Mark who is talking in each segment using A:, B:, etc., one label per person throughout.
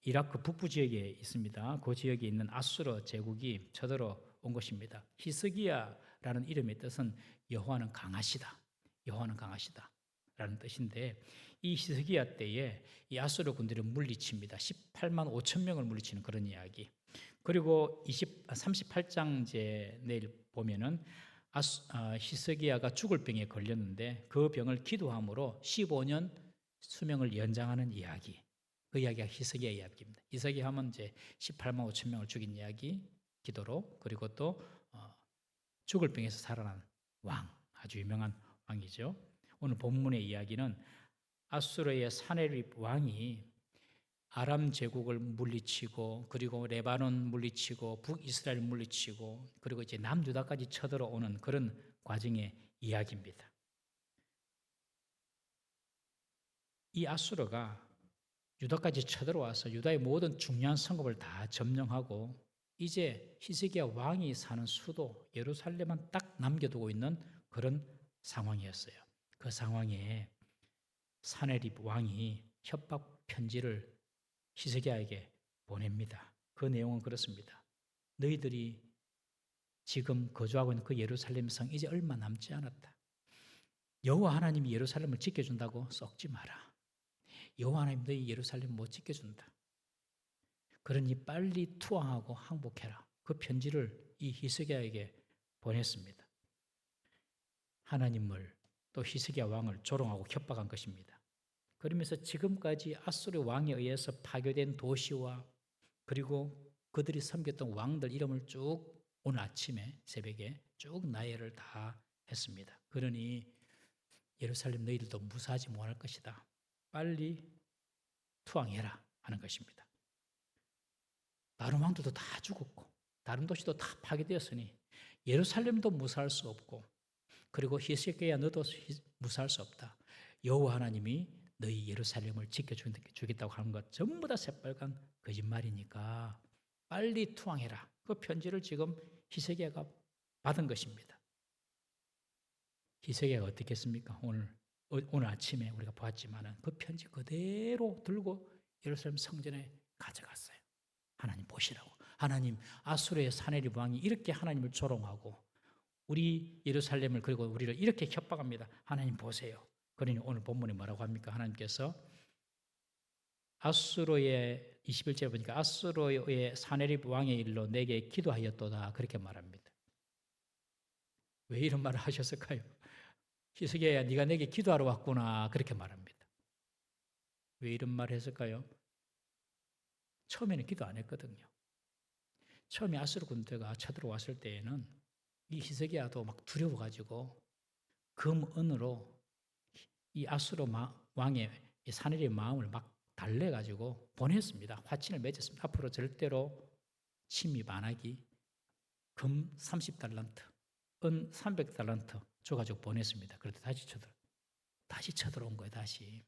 A: 이라크 북부 지역에 있습니다. 그 지역에 있는 아수르 제국이 쳐들어온 것입니다. 히스기야라는 이름의 뜻은 여호와는 강하시다. 여호와는 강하시다라는 뜻인데 이 히스기야 때에 이 아수르 군대를 물리칩니다. 18만 5천 명을 물리치는 그런 이야기. 그리고 38장제 내일 보면은 히스기야가 죽을 병에 걸렸는데 그 병을 기도함으로 15년 수명을 연장하는 이야기. 그 이야기가 히스기야 이야기입니다. 히스기야 하면 이제 18만 5천 명을 죽인 이야기, 기도로, 그리고 또 죽을 병에서 살아난 왕, 아주 유명한 왕이죠. 오늘 본문의 이야기는 아수르의 사네립 왕이 아람 제국을 물리치고 그리고 레바논 물리치고 북이스라엘 물리치고 그리고 이제 남유다까지 쳐들어오는 그런 과정의 이야기입니다. 이 아수르가 유다까지 쳐들어와서 유다의 모든 중요한 성읍을 다 점령하고 이제 히스기야 왕이 사는 수도 예루살렘만 딱 남겨두고 있는 그런 상황이었어요. 그 상황에 사네립 왕이 협박 편지를 히스기야에게 보냅니다. 그 내용은 그렇습니다. 너희들이 지금 거주하고 있는 그 예루살렘 성 이제 얼마 남지 않았다. 여호와 하나님이 예루살렘을 지켜준다고 썩지 마라. 여호와 하나님 너희 예루살렘 못 지켜준다. 그러니 빨리 투항하고 항복해라. 그 편지를 이 히스기야에게 보냈습니다. 하나님을 또 히스기야 왕을 조롱하고 협박한 것입니다. 그러면서 지금까지 아수르 왕에 의해서 파괴된 도시와 그리고 그들이 섬겼던 왕들 이름을 쭉 오늘 아침에 새벽에 쭉 나열을 다 했습니다. 그러니 예루살렘 너희들도 무사하지 못할 것이다. 빨리 투항해라 하는 것입니다. 다른 왕들도 다 죽었고 다른 도시도 다 파괴되었으니 예루살렘도 무사할 수 없고 그리고 히스기야 너도 무사할 수 없다. 여호와 하나님이 너희 예루살렘을 지켜주겠다고 하는 것 전부 다 새빨간 거짓말이니까 빨리 투항해라. 그 편지를 지금 히스기야가 받은 것입니다. 히스기야가 어떻게 했습니까? 오늘 아침에 우리가 보았지만은 그 편지 그대로 들고 예루살렘 성전에 가져갔어요. 하나님 보시라고. 하나님 아수르의 사네립 왕이 이렇게 하나님을 조롱하고 우리 예루살렘을 그리고 우리를 이렇게 협박합니다. 하나님 보세요. 그러니 오늘 본문에 뭐라고 합니까? 하나님께서 아수르의 21절에 보니까 아수르의 사네립 왕의 일로 내게 기도하였도다 그렇게 말합니다. 왜 이런 말을 하셨을까요? 히스기야야 네가 내게 기도하러 왔구나 그렇게 말합니다. 왜 이런 말을 했을까요? 처음에는 기도 안 했거든요. 처음에 아수르 군대가 쳐들어왔을 때에는 이 히스기야도 막 두려워가지고 금은으로 이 아수르 왕의 사내리의 마음을 막 달래가지고 보냈습니다. 화친을 맺었습니다. 앞으로 절대로 침입 안 하기, 금 30달란트, 은 300달란트 줘가지고 보냈습니다. 그래도 다시 쳐들어온 거예요. 다시.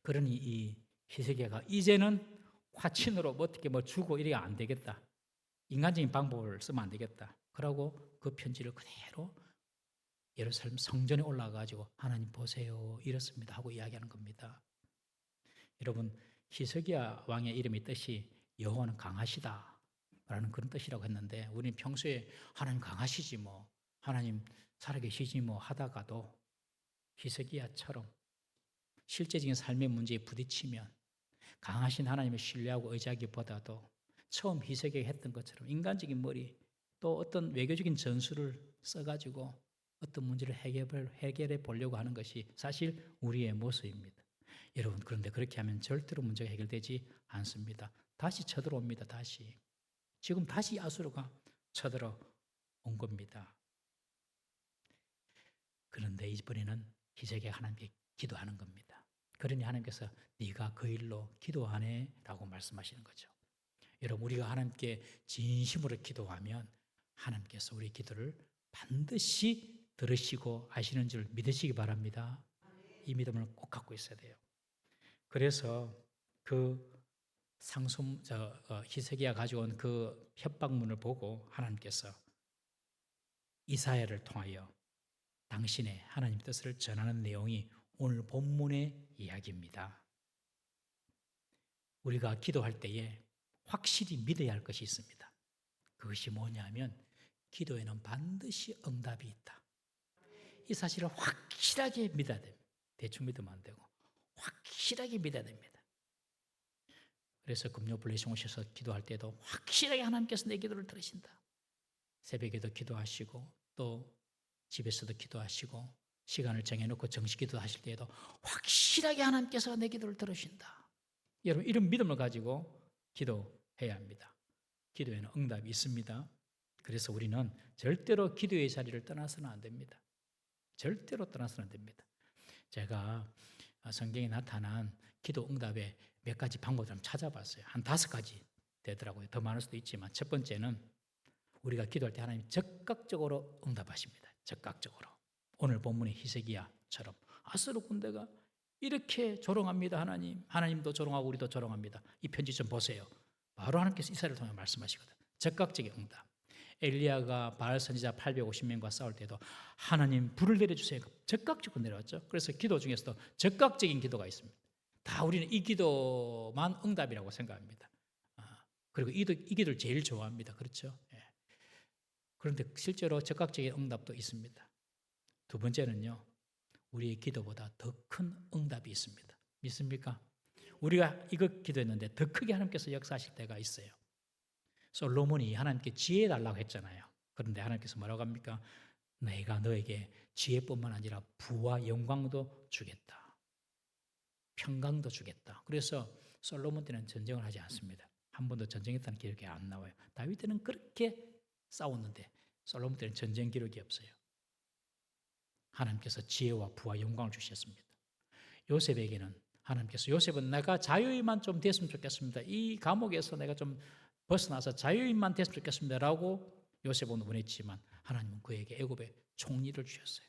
A: 그러니 이 히스기야가 이제는 화친으로 뭐 어떻게 뭐 주고 이래야 안 되겠다. 인간적인 방법을 쓰면 안 되겠다. 그러고 그 편지를 그대로 예루살렘 성전에 올라가가지고 하나님 보세요 이렇습니다 하고 이야기하는 겁니다. 여러분 히스기야 왕의 이름의 뜻이 여호와는 강하시다 라는 그런 뜻이라고 했는데 우리는 평소에 하나님 강하시지 뭐 하나님 살아계시지 뭐 하다가도 히스기야처럼 실제적인 삶의 문제에 부딪히면 강하신 하나님을 신뢰하고 의지하기보다도 처음 히스기야가 했던 것처럼 인간적인 머리 또 어떤 외교적인 전술을 써가지고 어떤 문제를 해결해 보려고 하는 것이 사실 우리의 모습입니다. 여러분 그런데 그렇게 하면 절대로 문제가 해결되지 않습니다. 다시 쳐들어옵니다. 지금 다시 아수르가 쳐들어온 겁니다. 그런데 이번에는 히스기야가 하나님께 기도하는 겁니다. 그러니 하나님께서 네가 그 일로 기도하네 라고 말씀하시는 거죠. 여러분 우리가 하나님께 진심으로 기도하면 하나님께서 우리 기도를 반드시 들으시고 아시는 줄 믿으시기 바랍니다. 이 믿음을 꼭 갖고 있어야 돼요. 그래서 그 히스기야 가져온 그 협박문을 보고 하나님께서 이사야를 통하여 당신의 하나님 뜻을 전하는 내용이 오늘 본문의 이야기입니다. 우리가 기도할 때에 확실히 믿어야 할 것이 있습니다. 그것이 뭐냐면 기도에는 반드시 응답이 있다. 이 사실을 확실하게 믿어야 됩니다. 대충 믿으면 안 되고 확실하게 믿어야 됩니다. 그래서 금요 블레싱 오셔서 기도할 때도 확실하게 하나님께서 내 기도를 들으신다. 새벽에도 기도하시고 또 집에서도 기도하시고 시간을 정해놓고 정식 기도하실 때에도 확실하게 하나님께서 내 기도를 들으신다. 여러분 이런 믿음을 가지고 기도해야 합니다. 기도에는 응답이 있습니다. 그래서 우리는 절대로 기도의 자리를 떠나서는 안 됩니다. 절대로 떠나서는 안 됩니다. 제가 성경에 나타난 기도 응답의 몇 가지 방법을 좀 찾아봤어요. 한 5가지 되더라고요. 더 많을 수도 있지만 첫 번째는 우리가 기도할 때 하나님 적극적으로 응답하십니다. 적극적으로. 오늘 본문의 히스기야처럼 아스루 군대가 이렇게 조롱합니다. 하나님도 조롱하고 우리도 조롱합니다. 이 편지 좀 보세요. 바로 하나님께서 이스라엘을 통해 말씀하시거든. 적극적인 응답. 엘리야가 바알 선지자 850명과 싸울 때도 하나님 불을 내려주세요. 적극적으로 내려왔죠. 그래서 기도 중에서도 적극적인 기도가 있습니다. 다 우리는 이 기도만 응답이라고 생각합니다. 그리고 이 기도를 제일 좋아합니다. 그렇죠? 예. 그런데 실제로 적극적인 응답도 있습니다. 두 번째는요. 우리의 기도보다 더 큰 응답이 있습니다. 믿습니까? 우리가 이거 기도했는데 더 크게 하나님께서 역사하실 때가 있어요. 솔로몬이 하나님께 지혜 달라고 했잖아요. 그런데 하나님께서 뭐라고 합니까? 내가 너에게 지혜뿐만 아니라 부와 영광도 주겠다. 평강도 주겠다. 그래서 솔로몬 때는 전쟁을 하지 않습니다. 한 번도 전쟁했다는 기록이 안 나와요. 다윗 때는 그렇게 싸웠는데 솔로몬 때는 전쟁 기록이 없어요. 하나님께서 지혜와 부와 영광을 주셨습니다. 요셉에게는 하나님께서 요셉은 내가 자유인만 좀 됐으면 좋겠습니다. 이 감옥에서 내가 좀 벗어나서 자유인만 됐으면 좋겠습니다. 라고 요셉은 원했지만 하나님은 그에게 애굽의 총리를 주셨어요.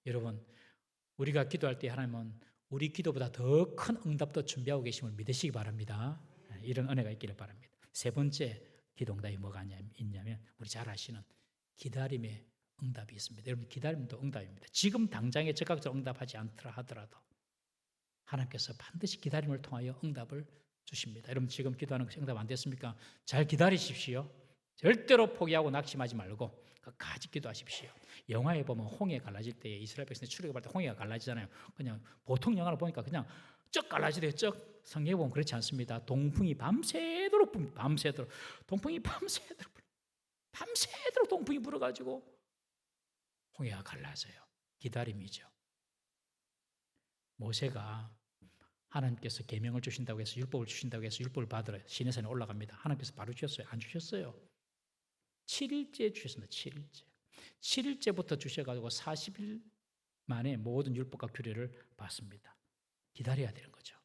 A: 여러분 우리가 기도할 때 하나님은 우리 기도보다 더 큰 응답도 준비하고 계심을 믿으시기 바랍니다. 이런 은혜가 있기를 바랍니다. 세 번째 기도 응답이 뭐가 있냐면 우리 잘 아시는 기다림의 응답이 있습니다. 여러분 기다림도 응답입니다. 지금 당장에 적극적으로 응답하지 않더라 하더라도 하나님께서 반드시 기다림을 통하여 응답을 주십니다. 여러분 지금 기도하는 것이 응답 안 됐습니까? 잘 기다리십시오. 절대로 포기하고 낙심하지 말고 끝까지 기도하십시오. 영화에 보면 홍해 갈라질 때 이스라엘 백성이 출애굽할 때 홍해가 갈라지잖아요. 그냥 보통 영화를 보니까 그냥 쩍 갈라지대요. 쩍. 성경에 보면 그렇지 않습니다. 동풍이 밤새도록 붑니다. 밤새도록. 동풍이 밤새도록 동풍이 불어가지고 홍해가 갈라져요. 기다림이죠. 모세가 하나님께서 계명을 주신다고 해서 율법을 주신다고 해서 율법을 받으러 시내산에 올라갑니다. 하나님께서 바로 주셨어요? 안 주셨어요. 7일째 주셨습니다. 7일째. 7일째부터 주셔가지고 40일 만에 모든 율법과 규례를 받습니다. 기다려야 되는 거죠.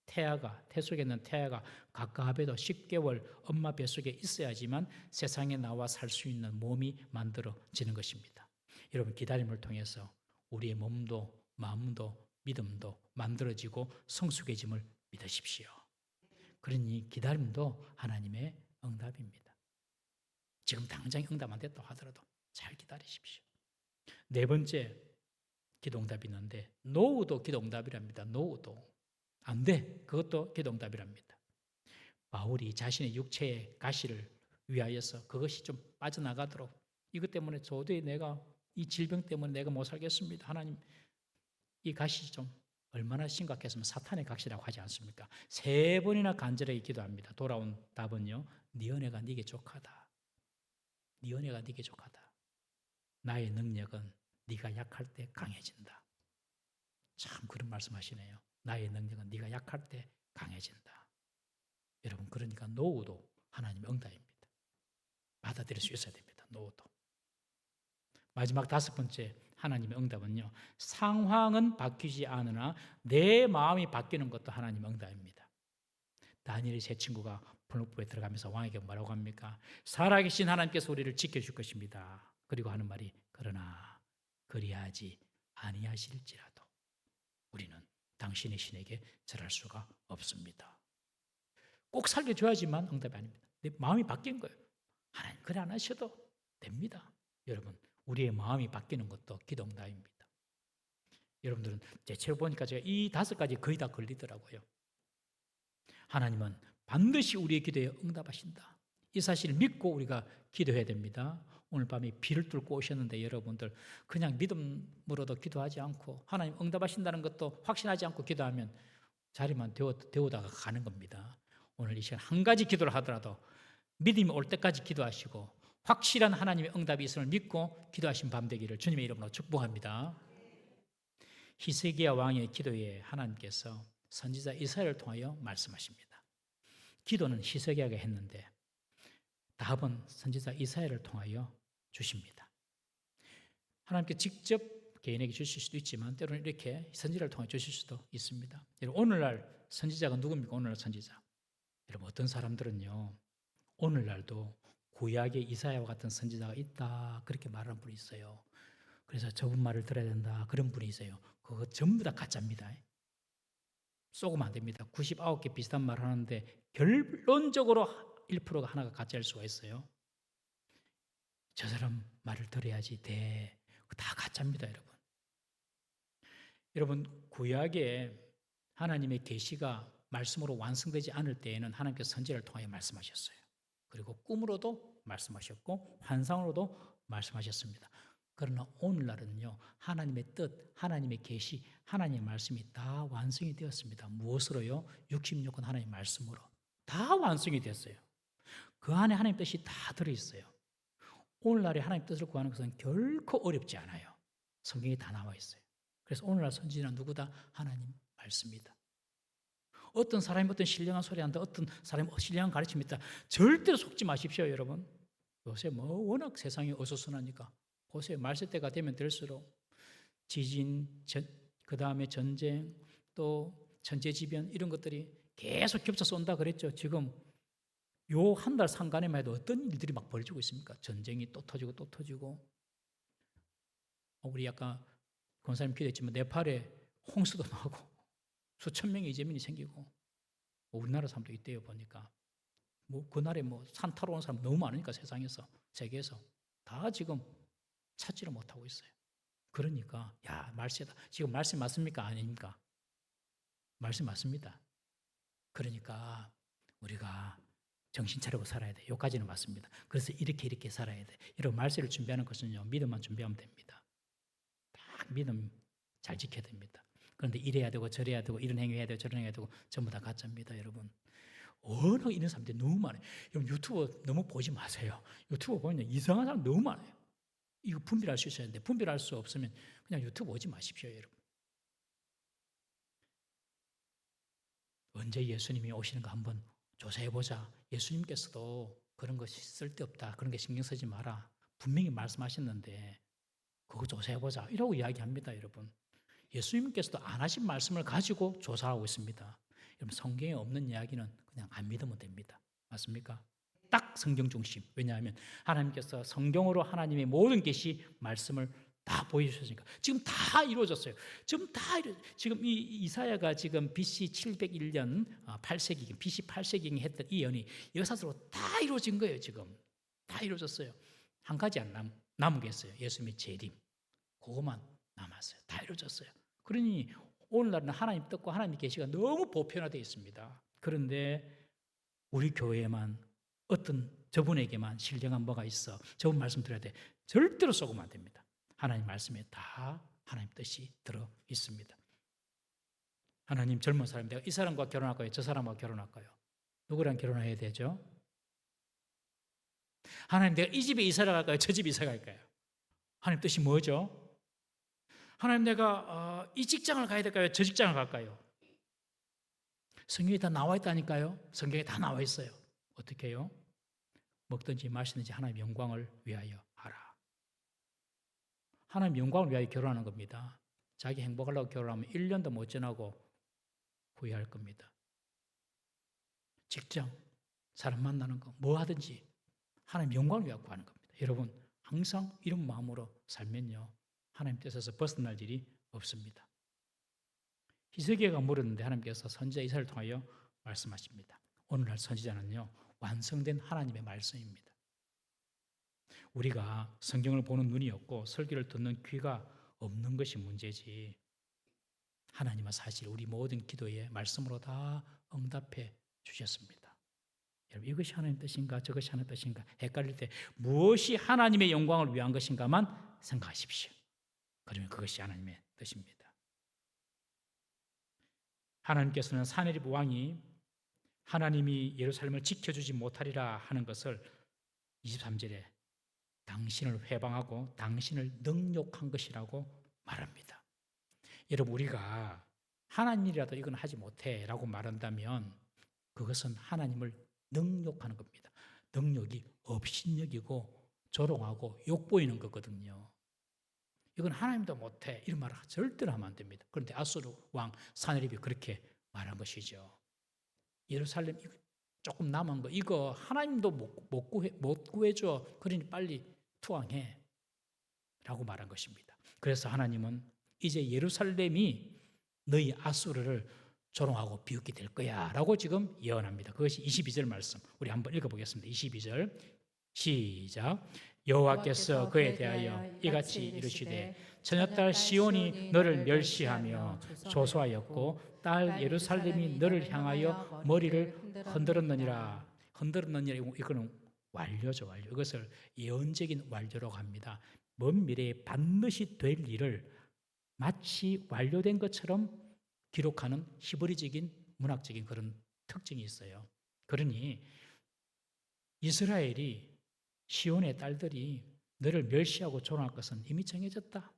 A: 태 속에 있는 태아가 가까베도 10개월 엄마 뱃속에 있어야지만 세상에 나와 살 수 있는 몸이 만들어지는 것입니다. 여러분 기다림을 통해서 우리의 몸도 마음도 믿음도 만들어지고 성숙해짐을 믿으십시오. 그러니 기다림도 하나님의 응답입니다. 지금 당장 응답 안 됐다고 하더라도 잘 기다리십시오. 네 번째 기도 응답이 있는데 노우도 기도 응답이랍니다. 노우도 안 돼. 그것도 기도 응답이랍니다. 바울이 자신의 육체의 가시를 위하여서 그것이 좀 빠져나가도록 이것 때문에 도저히 내가 이 질병 때문에 내가 못 살겠습니다. 하나님 이 가시 좀 얼마나 심각했으면 사탄의 가시라고 하지 않습니까? 3번이나 간절하게 기도합니다. 돌아온 답은요. 네 은혜가 네게 족하다. 네 은혜가 네게 족하다. 나의 능력은 네가 약할 때 강해진다. 참 그런 말씀하시네요. 나의 능력은 네가 약할 때 강해진다. 여러분 그러니까 노후도 하나님의 응답입니다. 받아들일 수 있어야 됩니다. 노후도. 마지막 5번째 하나님의 응답은요. 상황은 바뀌지 않으나 내 마음이 바뀌는 것도 하나님의 응답입니다. 다니엘의 세 친구가 풀무불에 들어가면서 왕에게 뭐라고 합니까? 살아계신 하나님께서 우리를 지켜줄 것입니다. 그리고 하는 말이 그러나 그리하지 아니하실지라도 우리는 당신의 신에게 절할 수가 없습니다. 꼭 살려줘야지만 응답이 아닙니다. 내 마음이 바뀐 거예요. 하나님 그래 안 하셔도 됩니다. 여러분 우리의 마음이 바뀌는 것도 기도 응답입니다. 여러분들은 제 책을 보니까 제가 이 5가지 거의 다 걸리더라고요. 하나님은 반드시 우리의 기도에 응답하신다. 이 사실을 믿고 우리가 기도해야 됩니다. 오늘 밤에 비를 뚫고 오셨는데 여러분들 그냥 믿음으로도 기도하지 않고 하나님 응답하신다는 것도 확신하지 않고 기도하면 자리만 데우다가 가는 겁니다. 오늘 이 시간 한 가지 기도를 하더라도 믿음이 올 때까지 기도하시고 확실한 하나님의 응답이 있음을 믿고 기도하신 밤 되기를 주님의 이름으로 축복합니다. 히스기야 왕의 기도에 하나님께서 선지자 이사야를 통하여 말씀하십니다. 기도는 히스기야가 했는데 답은 선지자 이사야를 통하여 주십니다. 하나님께 직접 개인에게 주실 수도 있지만 때로는 이렇게 선지자를 통해 주실 수도 있습니다. 여러분, 오늘날 선지자가 누굽니까? 오늘날 선지자. 여러분, 어떤 사람들은요, 오늘날도 구약의 이사야와 같은 선지자가 있다 그렇게 말하는 분이 있어요. 그래서 저분 말을 들어야 된다 그런 분이 있어요. 그거 전부 다 가짜입니다. 쏘면 안 됩니다. 99개 비슷한 말을 하는데 결론적으로 1%가 하나가 가짜일 수가 있어요. 저 사람 말을 들어야지 돼. 다 가짜입니다, 여러분. 여러분, 구약에 하나님의 계시가 말씀으로 완성되지 않을 때에는 하나님께서 선지자를 통하여 말씀하셨어요. 그리고 꿈으로도 말씀하셨고 환상으로도 말씀하셨습니다. 그러나 오늘날은요, 하나님의 뜻, 하나님의 계시, 하나님의 말씀이 다 완성이 되었습니다. 무엇으로요? 66권 하나님의 말씀으로 다 완성이 됐어요. 그 안에 하나님 뜻이 다 들어있어요. 오늘날에 하나님 뜻을 구하는 것은 결코 어렵지 않아요. 성경에 다 나와 있어요. 그래서 오늘날 선지자는 누구다? 하나님 말씀이다. 어떤 사람이 어떤 신령한 소리 한다, 어떤 사람이 신령한 가르침이 있다. 절대로 속지 마십시오, 여러분. 요새 뭐 워낙 세상이 어수선하니까 보세요. 말세 때가 되면 될수록 지진, 그 다음에 전쟁, 또 천재지변 이런 것들이 계속 겹쳐서 온다 그랬죠. 지금 요 한 달 상간에만 해도 어떤 일들이 막 벌어지고 있습니까? 전쟁이 또 터지고 또 터지고. 우리 아까 권사님 기도했지만 네팔에 홍수도 나고 수천 명의 이재민이 생기고 우리나라 사람도 있대요. 보니까 뭐 그날에 뭐 산 타러 온 사람 너무 많으니까 세상에서 세계에서 다 지금 찾지를 못하고 있어요. 그러니까 야 말세다. 지금 말씀 맞습니까? 아닙니까? 말씀 맞습니다. 그러니까 우리가 정신 차리고 살아야 돼. 여기까지는 맞습니다. 그래서 이렇게 살아야 돼. 여러분 말세를 준비하는 것은요. 믿음만 준비하면 됩니다. 딱 믿음 잘 지켜야 됩니다. 그런데 이래야 되고 저래야 되고 이런 행위 해야 되고 저런 행위 해야 되고 전부 다 가짜입니다. 여러분. 워낙 이런 사람들이 너무 많아요. 여러분 유튜브 너무 보지 마세요. 유튜브 보면 이상한 사람 너무 많아요. 이거 분별할 수 있어야 되는데 분별할 수 없으면 그냥 유튜브 오지 마십시오. 여러분. 언제 예수님이 오시는가 한번 조사해보자. 예수님께서도 그런 것이 쓸데없다. 그런 게 신경 쓰지 마라. 분명히 말씀하셨는데 그거 조사해보자. 이라고 이야기합니다. 여러분. 예수님께서도 안 하신 말씀을 가지고 조사하고 있습니다. 여러분 성경에 없는 이야기는 그냥 안 믿으면 됩니다. 맞습니까? 딱 성경 중심. 왜냐하면 하나님께서 성경으로 하나님의 모든 계시 말씀을 다 보여주셨으니까 지금 다 이루어졌어요. 지금 이 이사야가 지금 BC 701년 8세기 BC 8세기 했던 이 연이 역사적으로 다 이루어진 거예요. 지금 다 이루어졌어요. 한 가지 안 남은 게 있어요. 예수님의 재림. 그것만 남았어요. 다 이루어졌어요. 그러니 오늘날은 하나님 뜻과 하나님의 계시가 너무 보편화되어 있습니다. 그런데 우리 교회에만 어떤 저분에게만 신령한 뭐가 있어. 저분 말씀 드려야 돼. 절대로 쏘면 안 됩니다. 하나님 말씀에 다 하나님 뜻이 들어 있습니다. 하나님 젊은 사람 내가 이 사람과 결혼할까요? 저 사람과 결혼할까요? 누구랑 결혼해야 되죠? 하나님 내가 이 집에 이사 갈까요? 저 집에 이사 갈까요? 하나님 뜻이 뭐죠? 하나님 내가 이 직장을 가야 될까요? 저 직장을 갈까요? 성경에 다 나와 있다니까요. 성경에 다 나와 있어요. 어떻게 해요? 먹든지 마시든지 하나님 영광을 위하여 하라. 하나님 영광을 위하여 결혼하는 겁니다. 자기 행복하려고 결혼하면 1년도 못 지나고 후회할 겁니다. 직장, 사람 만나는 거, 뭐 하든지 하나님 영광을 위하여 하는 겁니다. 여러분 항상 이런 마음으로 살면요. 하나님 뜻에서 벗어날 일이 없습니다. 히스기야가 물었는데 하나님께서 선지자 이사야를 통하여 말씀하십니다. 오늘날 선지자는요. 완성된 하나님의 말씀입니다. 우리가 성경을 보는 눈이 없고 설교를 듣는 귀가 없는 것이 문제지 하나님은 사실 우리 모든 기도에 말씀으로 다 응답해 주셨습니다. 여러분, 이것이 하나님의 뜻인가 저것이 하나님의 뜻인가 헷갈릴 때 무엇이 하나님의 영광을 위한 것인가만 생각하십시오. 그러면 그것이 하나님의 뜻입니다. 하나님께서는 사내립 왕이 하나님이 예루살렘을 지켜주지 못하리라 하는 것을 23절에 당신을 회방하고 당신을 능욕한 것이라고 말합니다. 여러분, 우리가 하나님이라도 이건 하지 못해 라고 말한다면 그것은 하나님을 능욕하는 겁니다. 능욕이 업신여기고 조롱하고 욕보이는 거거든요. 이건 하나님도 못해 이런 말을 절대로 하면 안 됩니다. 그런데 아수르 왕 사네립이 그렇게 말한 것이죠. 예루살렘 조금 남은 거 이거 하나님도 못 구해줘. 그러니 빨리 투항해 라고 말한 것입니다. 그래서 하나님은 이제 예루살렘이 너희 아수르를 조롱하고 비웃게 될 거야 라고 지금 예언합니다. 그것이 22절 말씀 우리 한번 읽어보겠습니다. 22절 시작. 여호와께서 그에 대하여 이같이 이르시되 처녀딸 시온이 너를 멸시하며 조소하였고 딸 예루살렘이 너를 향하여 머리를 흔들었느니라. 이거는 완료죠. 완료. 이것을 예언적인 완료라고 합니다. 먼 미래에 반드시 될 일을 마치 완료된 것처럼 기록하는 히브리적인 문학적인 그런 특징이 있어요. 그러니 이스라엘이 시온의 딸들이 너를 멸시하고 조롱할 것은 이미 정해졌다.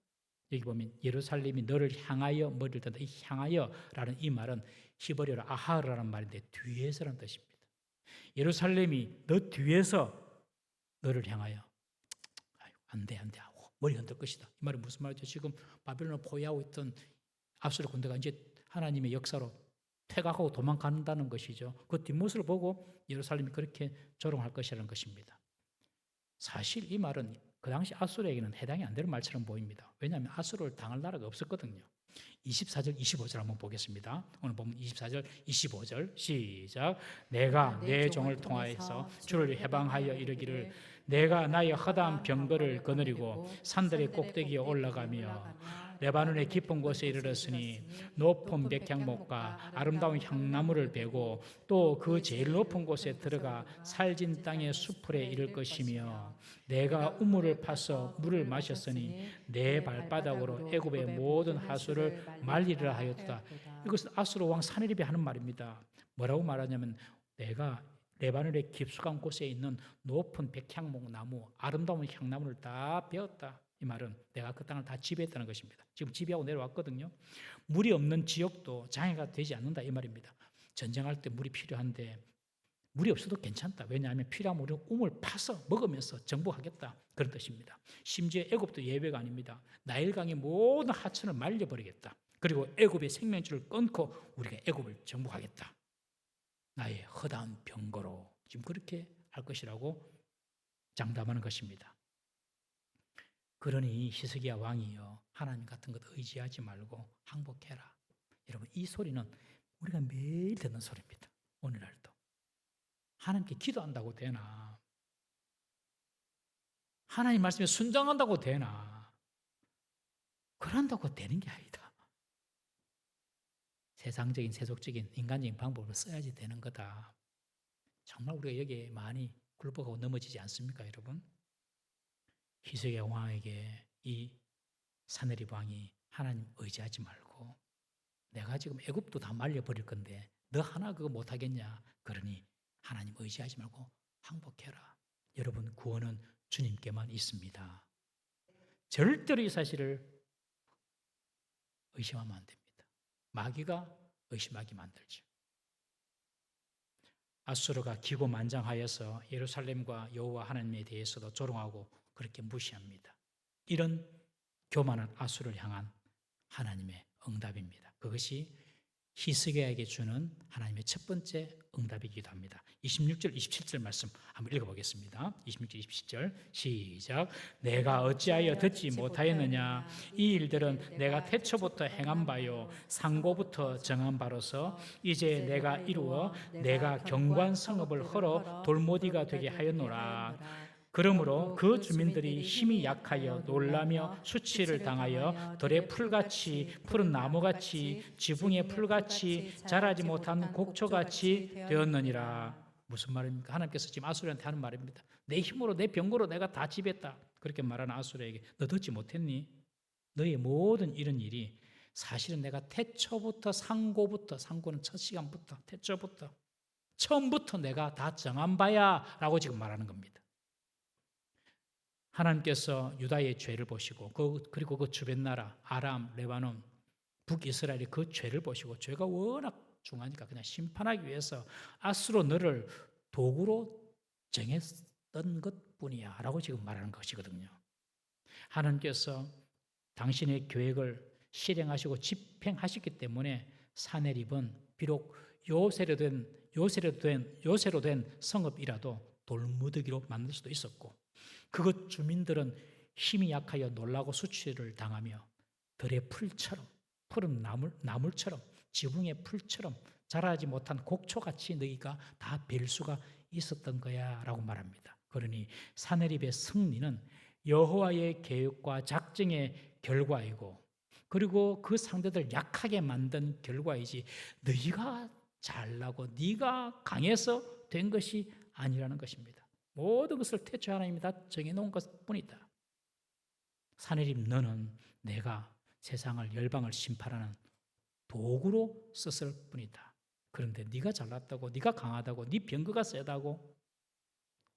A: 여기 보면 예루살렘이 너를 향하여 머리를 든다. 이 향하여라는 이 말은 히브리어로 아하르라는 말인데 뒤에서라는 뜻입니다. 예루살렘이 너 뒤에서 너를 향하여 안 돼 하고 머리 흔들 것이다. 이 말은 무슨 말이죠? 지금 바벨론을 포위하고 있던 아수르 군대가 이제 하나님의 역사로 퇴각하고 도망간다는 것이죠. 그 뒷모습을 보고 예루살렘이 그렇게 조롱할 것이라는 것입니다. 사실 이 말은 그 당시 아수르에게는 해당이 안 되는 말처럼 보입니다. 왜냐하면 아수르를 당할 나라가 없었거든요. 24절 25절 한번 보겠습니다. 오늘 보면 24절 25절 시작. 내가 내 종을 통하여서 주를 해방하여 이르기를 내가 나의 허다한 병거를 거느리고 산들의 꼭대기에 올라가며 레바논의 깊은 곳에 이르렀으니 높은 백향목과 아름다운 향나무를 베고 또 그 제일 높은 곳에 들어가 살진 땅의 수풀에 이를 것이며 내가 우물을 파서 물을 마셨으니 내 발바닥으로 애굽의 모든 하수를 말리리라 하였다. 이것은 아수르 왕 사네립이 하는 말입니다. 뭐라고 말하냐면 내가 레바논의 깊숙한 곳에 있는 높은 백향목 나무, 아름다운 향나무를 다 베었다. 이 말은 내가 그 땅을 다 지배했다는 것입니다. 지금 지배하고 내려왔거든요. 물이 없는 지역도 장애가 되지 않는다 이 말입니다. 전쟁할 때 물이 필요한데 물이 없어도 괜찮다. 왜냐하면 필요하면 우리는 우물 파서 먹으면서 정복하겠다. 그런 뜻입니다. 심지어 애굽도 예외가 아닙니다. 나일강의 모든 하천을 말려버리겠다. 그리고 애굽의 생명줄을 끊고 우리가 애굽을 정복하겠다. 나의 허다한 병거로 지금 그렇게 할 것이라고 장담하는 것입니다. 그러니 히스기야 왕이여 하나님 같은 것 의지하지 말고 항복해라. 여러분 이 소리는 우리가 매일 듣는 소리입니다. 오늘날도. 하나님께 기도한다고 되나? 하나님 말씀에 순종한다고 되나? 그런다고 되는 게 아니다. 세상적인 세속적인 인간적인 방법을 써야지 되는 거다. 정말 우리가 여기에 많이 굴복하고 넘어지지 않습니까 여러분? 히스기야 왕에게 이 사네립 왕이 하나님 의지하지 말고 내가 지금 애굽도 다 말려버릴 건데 너 하나 그거 못하겠냐? 그러니 하나님 의지하지 말고 항복해라. 여러분 구원은 주님께만 있습니다. 절대로 이 사실을 의심하면 안 됩니다. 마귀가 의심하게 만들죠. 아수르가 기고만장하여서 예루살렘과 여호와 하나님에 대해서도 조롱하고 그렇게 무시합니다. 이런 교만한 아수르를 향한 하나님의 응답입니다. 그것이 히스기야에게 주는 하나님의 첫 번째 응답이기도 합니다. 26절, 27절 말씀 한번 읽어보겠습니다. 26절, 27절 시작. 내가 어찌하여 듣지 못하였느냐? 이 일들은 내가 태초부터 행한 바요 상고부터 정한 바로서 이제 내가 이루어 내가 경관 성읍을 헐어 돌무디가 되게 하였노라. 그러므로 그 주민들이 힘이 약하여 놀라며 수치를 당하여 들의 풀같이 푸른 나무같이 지붕의 풀같이 자라지 못한 곡초같이 되었느니라. 무슨 말입니까? 하나님께서 지금 아수르한테 하는 말입니다. 내 힘으로 내 병거로 내가 다 지배했다. 그렇게 말하는 아수르에게 너 듣지 못했니? 너의 모든 이런 일이 사실은 내가 태초부터 상고는 첫 시간부터 태초부터 처음부터 내가 다 정한 바야 라고 지금 말하는 겁니다. 하나님께서 유다의 죄를 보시고 그리고 그 주변 나라 아람, 레바논, 북이스라엘의 그 죄를 보시고 죄가 워낙 중하니까 그냥 심판하기 위해서 아수로 너를 도구로 정했던 것뿐이야 라고 지금 말하는 것이거든요. 하나님께서 당신의 계획을 실행하시고 집행하셨기 때문에 사내립은 비록 요새로 된 성읍이라도 돌무더기로 만들 수도 있었고 그곳 주민들은 힘이 약하여 놀라고 수치를 당하며 들의 풀처럼 푸른 나물처럼 지붕의 풀처럼 자라지 못한 곡초같이 너희가 다 뵐 수가 있었던 거야 라고 말합니다. 그러니 사내립의 승리는 여호와의 계획과 작정의 결과이고 그리고 그 상대들 약하게 만든 결과이지 너희가 잘나고 네가 강해서 된 것이 아니라는 것입니다. 모든 것을 태초 하나님이 다 정해놓은 것뿐이다. 사내립 너는 내가 세상을 열방을 심판하는 도구로 썼을 뿐이다. 그런데 네가 잘났다고 네가 강하다고 네 병거가 세다고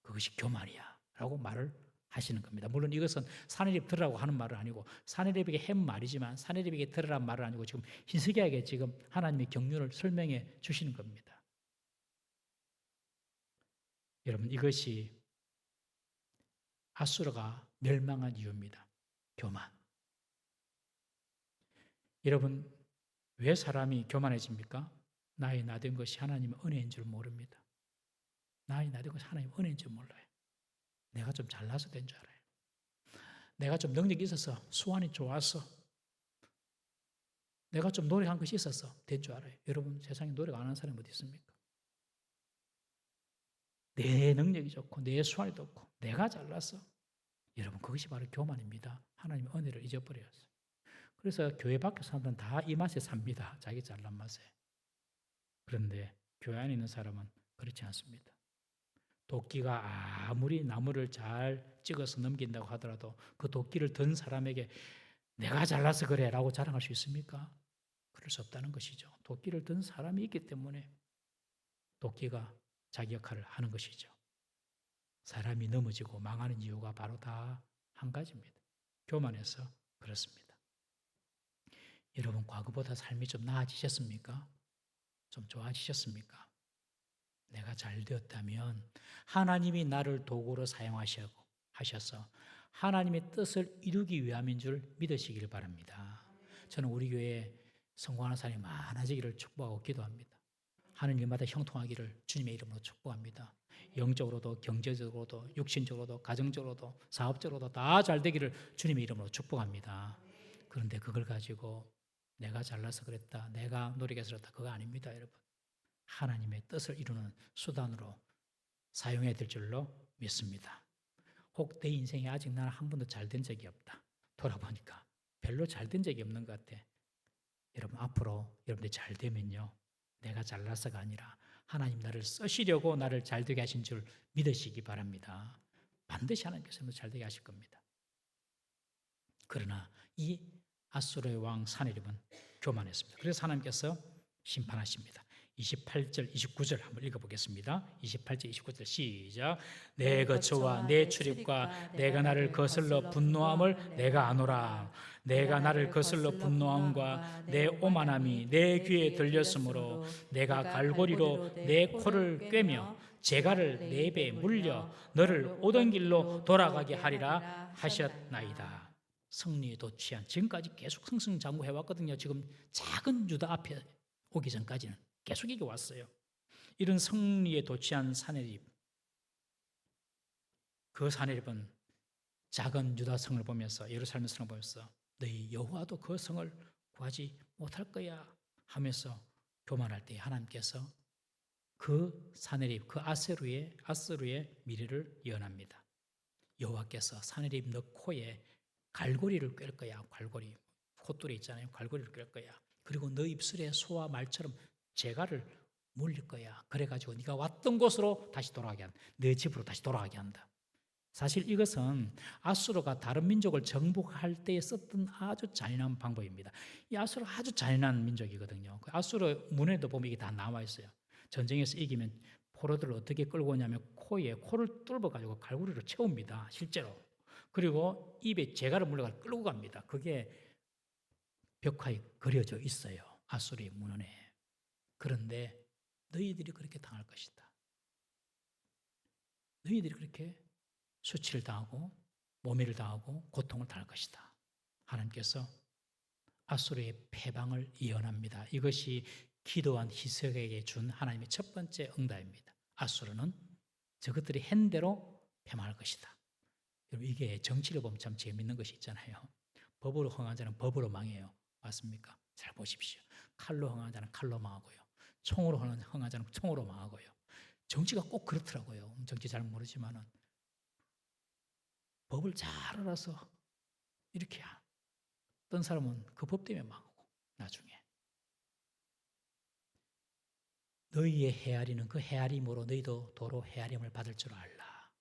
A: 그것이 교만이야 라고 말을 하시는 겁니다. 물론 이것은 사내립 들으라고 하는 말은 아니고 사내립에게 한 말이지만 사내립에게 들으라는 말은 아니고 지금 히스기야에게 지금 하나님의 경륜을 설명해 주시는 겁니다. 여러분 이것이 아수르가 멸망한 이유입니다. 교만. 여러분 왜 사람이 교만해집니까? 나이 나된 것이 하나님의 은혜인 줄 모릅니다. 나이 나된 것이 하나님의 은혜인 줄 몰라요. 내가 좀 잘나서 된 줄 알아요. 내가 좀 능력이 있어서 수완이 좋아서 내가 좀 노력한 것이 있어서 된 줄 알아요. 여러분 세상에 노력 안 하는 사람이 어디 있습니까? 내 능력이 좋고 내 수완이 좋고 내가 잘났어. 여러분 그것이 바로 교만입니다. 하나님의 은혜를 잊어버렸어요. 그래서 교회 밖에 사람들은 다 이 맛에 삽니다. 자기 잘난 맛에. 그런데 교회 안에 있는 사람은 그렇지 않습니다. 도끼가 아무리 나무를 잘 찍어서 넘긴다고 하더라도 그 도끼를 든 사람에게 내가 잘나서 그래 라고 자랑할 수 있습니까? 그럴 수 없다는 것이죠. 도끼를 든 사람이 있기 때문에 도끼가 자기 역할을 하는 것이죠. 사람이 넘어지고 망하는 이유가 바로 다 한 가지입니다. 교만해서 그렇습니다. 여러분 과거보다 삶이 좀 나아지셨습니까? 좀 좋아지셨습니까? 내가 잘 되었다면 하나님이 나를 도구로 사용하셔서 하나님의 뜻을 이루기 위함인 줄 믿으시길 바랍니다. 저는 우리 교회에 성공하는 사람이 많아지기를 축복하고 기도합니다. 하는 일마다 형통하기를 주님의 이름으로 축복합니다. 영적으로도 경제적으로도 육신적으로도 가정적으로도 사업적으로도 다 잘 되기를 주님의 이름으로 축복합니다. 그런데 그걸 가지고 내가 잘나서 그랬다, 내가 노력해서 그랬다, 그거 아닙니다, 여러분. 하나님의 뜻을 이루는 수단으로 사용해야 될 줄로 믿습니다. 혹 내 인생에 아직 나는 한 번도 잘 된 적이 없다. 돌아보니까 별로 잘 된 적이 없는 것 같아. 여러분 앞으로 여러분들이 잘 되면요. 내가 잘나서가 아니라 하나님 나를 쓰시려고 나를 잘되게 하신 줄 믿으시기 바랍니다. 반드시 하나님께서 잘 되게 하실 겁니다. 그러나 이 아수르의 왕 사내립은 교만했습니다. 그래서 하나님께서 심판하십니다. 28절, 29절 한번 읽어보겠습니다. 28절, 29절 시작. 내 거처와 내 출입과 내가 나를 거슬러 분노함을 내가 아노라. 내가 나를 거슬러 분노함과 내 오만함이 내 귀에 들렸으므로 내가 갈고리로 내 코를 꿰며 재갈을 내 배에 물려 너를 오던 길로 돌아가게 하리라 하셨나이다. 승리에 도취한 지금까지 계속 승승장구해 왔거든요. 지금 작은 유다 앞에 오기 전까지는 계속 이게 왔어요. 이런 승리에 도취한 사내립, 그 사내립은 작은 유다 성을 보면서 예루살렘 성을 보면서 너희 여호와도 그 성을 구하지 못할 거야 하면서 교만할 때 하나님께서 그 사내립, 그 아스루의 미래를 예언합니다. 여호와께서 사내립 너 코에 갈고리를 꿰을 거야. 갈고리. 콧돌이 있잖아요. 갈고리를 꿰을 거야. 그리고 너 입술에 소와 말처럼 재갈을 물릴 거야. 그래가지고 네가 왔던 곳으로 다시 돌아가게 한다. 네 집으로 다시 돌아가게 한다. 사실 이것은 아수르가 다른 민족을 정복할 때 썼던 아주 잔인한 방법입니다. 이 아수르 아주 잔인한 민족이거든요. 그 아수르 문에도 보면 이게 다 나와 있어요. 전쟁에서 이기면 포로들을 어떻게 끌고 오냐면 코를 뚫어가지고 갈고리로 채웁니다. 실제로. 그리고 입에 재갈을 물려가지고 끌고 갑니다. 그게 벽화에 그려져 있어요. 아수르의 문헌에. 그런데 너희들이 그렇게 당할 것이다. 너희들이 그렇게 수치를 당하고 모멸을 당하고 고통을 당할 것이다. 하나님께서 아수르의 패방을 예언합니다. 이것이 기도한 히스기야에게 준 하나님의 첫 번째 응답입니다. 아수르는 저것들이 한 대로 패망할 것이다. 여러분 이게 정치를 보면 참 재밌는 것이 있잖아요. 법으로 흥한 자는 법으로 망해요. 맞습니까? 잘 보십시오. 칼로 흥한 자는 칼로 망하고요. 총으로 흥한 자는 총으로 망하고요. 정치가 꼭 그렇더라고요. 정치 잘 모르지만은 법을 잘 알아서 이렇게 어떤 사람은 그 법 때문에 망하고 나중에 너희의 헤아리는 그 헤아림으로 너희도 도로 헤아림을 받을 줄 알라.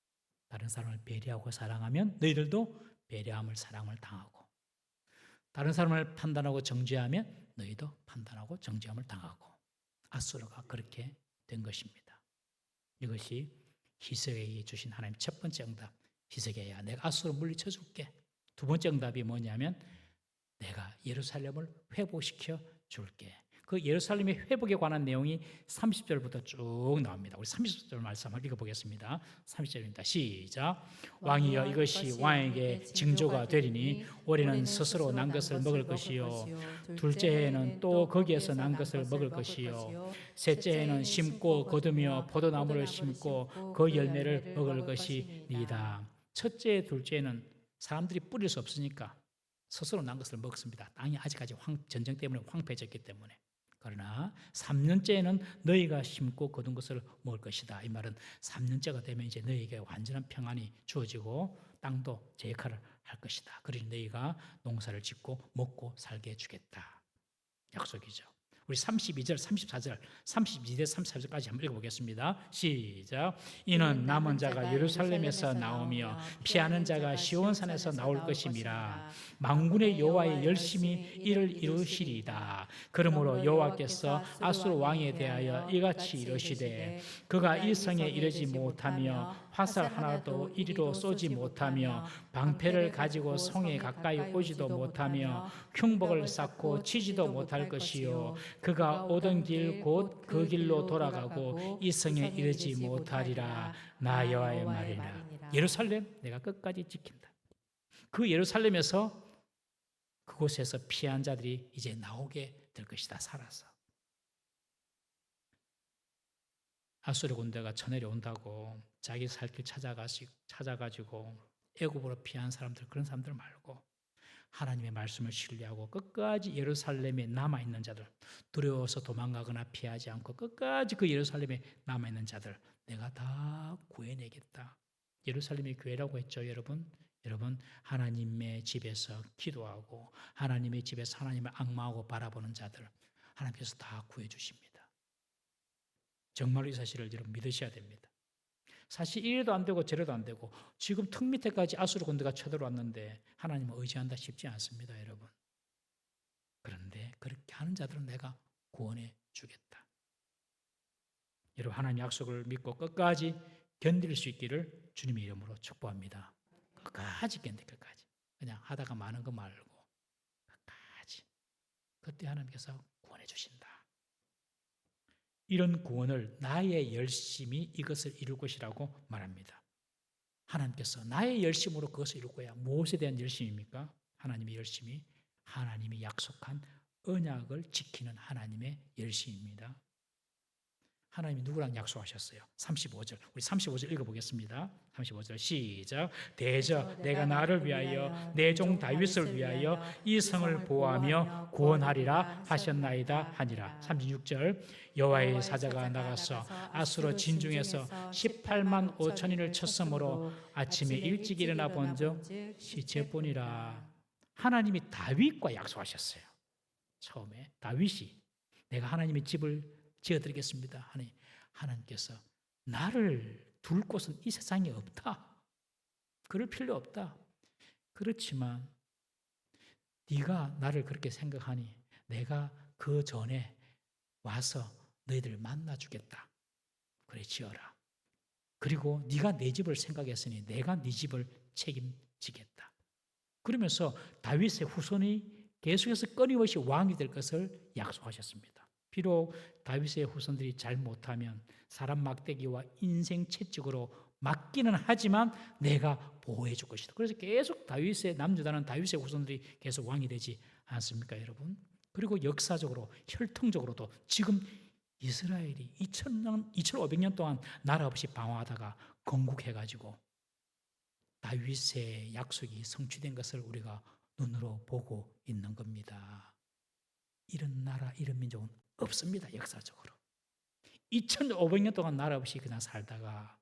A: 다른 사람을 배려하고 사랑하면 너희들도 배려함을 사랑을 당하고 다른 사람을 판단하고 정죄하면 너희도 판단하고 정죄함을 당하고 아수르가 그렇게 된 것입니다. 이것이 히스기야에게 주신 하나님 첫 번째 응답. 히스기야야 내가 아수르 물리쳐 줄게. 두 번째 응답이 뭐냐면 내가 예루살렘을 회복시켜 줄게. 그 예루살렘의 회복에 관한 내용이 30절부터 쭉 나옵니다. 우리 30절 말씀 한번 읽어보겠습니다. 30절입니다. 시작. 왕이여 이것이 왕에게 징조가 되리니 올해는 스스로 난 것을 먹을 것이요 둘째 해에는 또 거기에서 난 것을 먹을 것이요 셋째 해에는 심고 거두며 포도나무를 심고 그 열매를 먹을 것이니이다. 첫째 둘째는 사람들이 뿌릴 수 없으니까 스스로 난 것을 먹습니다. 땅이 아직까지 전쟁 때문에 황폐해졌기 때문에. 그러나 3년째에는 너희가 심고 거둔 것을 먹을 것이다. 이 말은 3년째가 되면 이제 너희에게 완전한 평안이 주어지고 땅도 제 역할을 할 것이다. 그러니 너희가 농사를 짓고 먹고 살게 해주겠다. 약속이죠. 우리 32절, 34절, 32절, 34절까지 한번 읽어보겠습니다. 시작. 이는 남은 자가 예루살렘에서 나오며 피하는 자가 시온산에서 나올 것임이라. 만군의 여호와의 열심히 이를 이루시리이다. 그러므로 여호와께서 아수르 왕에 대하여 이같이 이르시되 그가 이 성에 이르지 못하며 화살 하나도 이리로 쏘지 못하며 방패를 가지고 성에 가까이 오지도 못하며 흉복을 쌓고 치지도 못할 것이요 그가 오던 길 곧 그 길로 돌아가고 이 성에 이르지 못하리라. 나 여호와의 말이라. 예루살렘 내가 끝까지 지킨다. 그 예루살렘에서 그곳에서 피한 자들이 이제 나오게 될 것이다. 살아서. 아수르 군대가 쳐내려온다고 자기 살 길 찾아가지고 애굽으로 피한 사람들, 그런 사람들 말고 하나님의 말씀을 신뢰하고 끝까지 예루살렘에 남아있는 자들, 두려워서 도망가거나 피하지 않고 끝까지 그 예루살렘에 남아있는 자들 내가 다 구해내겠다. 예루살렘의 교회라고 했죠. 여러분 하나님의 집에서 기도하고 하나님의 집에서 하나님을 악마하고 바라보는 자들 하나님께서 다 구해주십니다. 정말로 이 사실을 여러분 믿으셔야 됩니다. 사실 이래도 안 되고 저래도 안 되고 지금 턱 밑에까지 아수르 군대가 쳐들어왔는데 하나님을 의지한다 쉽지 않습니다. 여러분. 그런데 그렇게 하는 자들은 내가 구원해 주겠다. 여러분 하나님 약속을 믿고 끝까지 견딜 수 있기를 주님의 이름으로 축복합니다. 끝까지 견딜 끝까지. 그냥 하다가 많은 거 말고 끝까지. 그때 하나님께서 구원해 주신다. 이런 구원을 나의 열심이 이것을 이룰 것이라고 말합니다. 하나님께서 나의 열심으로 그것을 이룰 거야. 무엇에 대한 열심입니까? 하나님의 열심이 하나님이 약속한 언약을 지키는 하나님의 열심입니다. 하나님이 누구랑 약속하셨어요? 35절. 우리 35절 읽어보겠습니다. 35절 시작. 대저 내가 나를 위하여 내 종 다윗을 위하여 이 성을 보호하며 구원하리라 하셨나이다 하니라. 36절 여호와의 사자가 나가서 아수르 진중에서 18만 5천인을 쳤으므로 아침에 일찍 일어나 본즉 시체 보니라. 하나님이 다윗과 약속하셨어요. 처음에 다윗이 내가 하나님의 집을 지어드리겠습니다 하니 하나님께서 나를 둘 곳은 이 세상에 없다. 그럴 필요 없다. 그렇지만 네가 나를 그렇게 생각하니 내가 그 전에 와서 너희들 만나주겠다. 그래 지어라. 그리고 네가 내 집을 생각했으니 내가 네 집을 책임지겠다. 그러면서 다윗의 후손이 계속해서 끊임없이 왕이 될 것을 약속하셨습니다. 비록 다윗의 후손들이 잘못하면 사람 막대기와 인생 채찍으로 맞기는 하지만 내가 보호해 줄 것이다. 그래서 계속 다윗의 남유다는 다윗의 후손들이 계속 왕이 되지 않습니까, 여러분? 그리고 역사적으로 혈통적으로도 지금 이스라엘이 2500년 동안 나라 없이 방황하다가 건국해가지고 다윗의 약속이 성취된 것을 우리가 눈으로 보고 있는 겁니다. 이런 나라, 이런 민족은 없습니다. 역사적으로 2500년 동안 나라 없이 그냥 살다가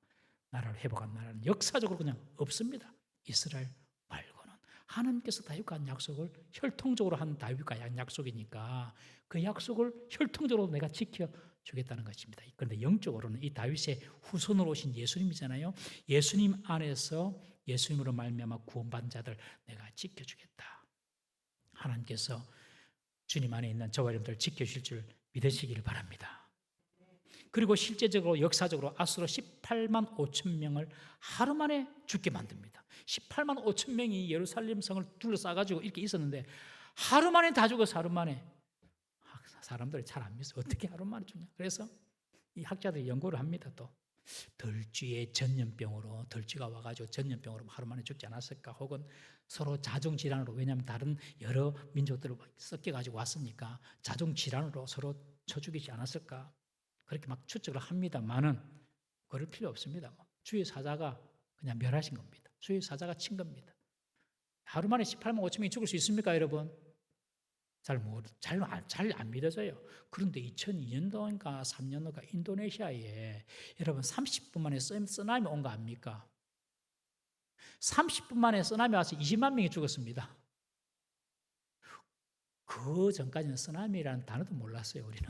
A: 나라를 회복한 나라는 역사적으로 그냥 없습니다. 이스라엘 말고는. 하나님께서 다윗과 한 약속을 혈통적으로 한 다윗과 한 약속이니까 그 약속을 혈통적으로 내가 지켜주겠다는 것입니다. 그런데 영적으로는 이 다윗의 후손으로 오신 예수님이잖아요. 예수님 안에서 예수님으로 말미암아 구원받은 자들 내가 지켜주겠다. 하나님께서 주님 안에 있는 저와 여러분들 지켜주실 줄 믿으시기를 바랍니다. 그리고 실제적으로 역사적으로 아수르 18만 5천 명을 하루 만에 죽게 만듭니다. 18만 5천 명이 예루살렘 성을 둘러싸가지고 이렇게 있었는데 하루 만에 다 죽어서 하루 만에. 사람들이 잘 안 믿어요. 어떻게 하루 만에 죽냐. 그래서 이 학자들이 연구를 합니다. 또 덜쥐의 전염병으로 덜쥐가 와가지고 전염병으로 하루 만에 죽지 않았을까, 혹은 서로 자정질환으로, 왜냐하면 다른 여러 민족들을 섞여가지고 왔으니까 자정질환으로 서로 쳐 죽이지 않았을까, 그렇게 막 추측을 합니다만은 그럴 필요 없습니다. 주의 사자가 그냥 멸하신 겁니다. 주의 사자가 친 겁니다. 하루 만에 18만 5천 명이 죽을 수 있습니까, 여러분? 잘 안 믿어져요. 그런데 2002년도인가 3년도인가 인도네시아에 여러분 30분 만에 쓰나미 온 거 압니까? 30분 만에 쓰나미 와서 20만 명이 죽었습니다. 그 전까지는 쓰나미라는 단어도 몰랐어요, 우리는.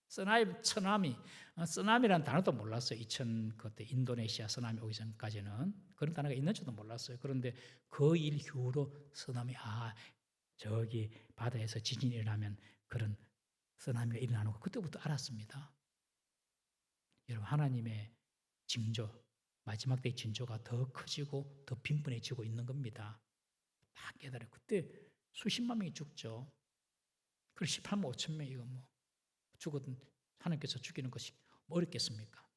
A: 쓰나미라는 단어도 몰랐어요. 그때 인도네시아 쓰나미 오기 전까지는 그런 단어가 있는지도 몰랐어요. 그런데 그 일 이후로 쓰나미, 저기 바다에서 지진이 일어나면 그런 쓰나미가 일어나는 거 그때부터 알았습니다. 여러분, 하나님의 징조, 마지막 때의 징조가 더 커지고 더 빈번해지고 있는 겁니다. 딱 깨달아요. 그때 수십만 명이 죽죠. 그리고 18만 5천 명 이거 죽어든 하나님께서 죽이는 것이 어렵겠습니까?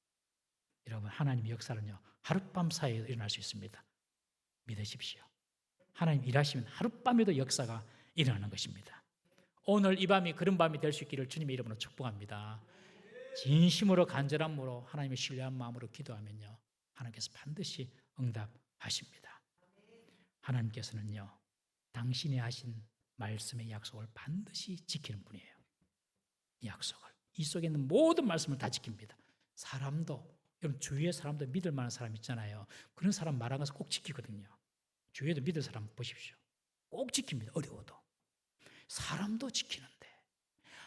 A: 여러분, 하나님의 역사는요 하룻밤 사이에 일어날 수 있습니다. 믿으십시오. 하나님 일하시면 하룻밤에도 역사가 일어나는 것입니다. 오늘 이 밤이 그런 밤이 될 수 있기를 주님의 이름으로 축복합니다. 진심으로 간절함으로 하나님의 신뢰한 마음으로 기도하면요 하나님께서 반드시 응답하십니다. 하나님께서는요 당신이 하신 말씀의 약속을 반드시 지키는 분이에요. 이 약속을, 이 속에 있는 모든 말씀을 다 지킵니다. 사람도, 여러분 주위에 사람도 믿을 만한 사람 있잖아요. 그런 사람 말한 것을 꼭 지키거든요. 주위에도 믿을 사람 보십시오. 꼭 지킵니다. 어려워도. 사람도 지키는데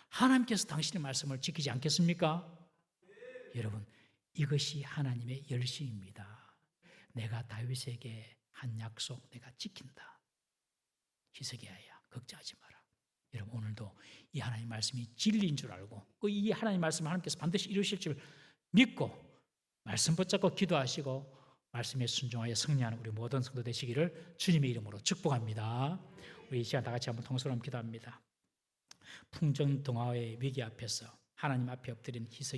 A: 하나님께서 당신의 말씀을 지키지 않겠습니까? 여러분, 이것이 하나님의 열심입니다. 내가 다윗에게 한 약속 내가 지킨다. 히스기야야, 걱정하지 마라. 여러분, 오늘도 이 하나님 말씀이 진리인 줄 알고 이 하나님 말씀을 하나님께서 반드시 이루실 줄 믿고 말씀 붙잡고 기도하시고 말씀에 순종하여 승리하는 우리 모든 성도 되시기를 주님의 이름으로 축복합니다. 우리 이 시간 다 같이 한번 통성으로 기도합니다. 풍전등화의 위기 앞에서 하나님 앞에 엎드린 희석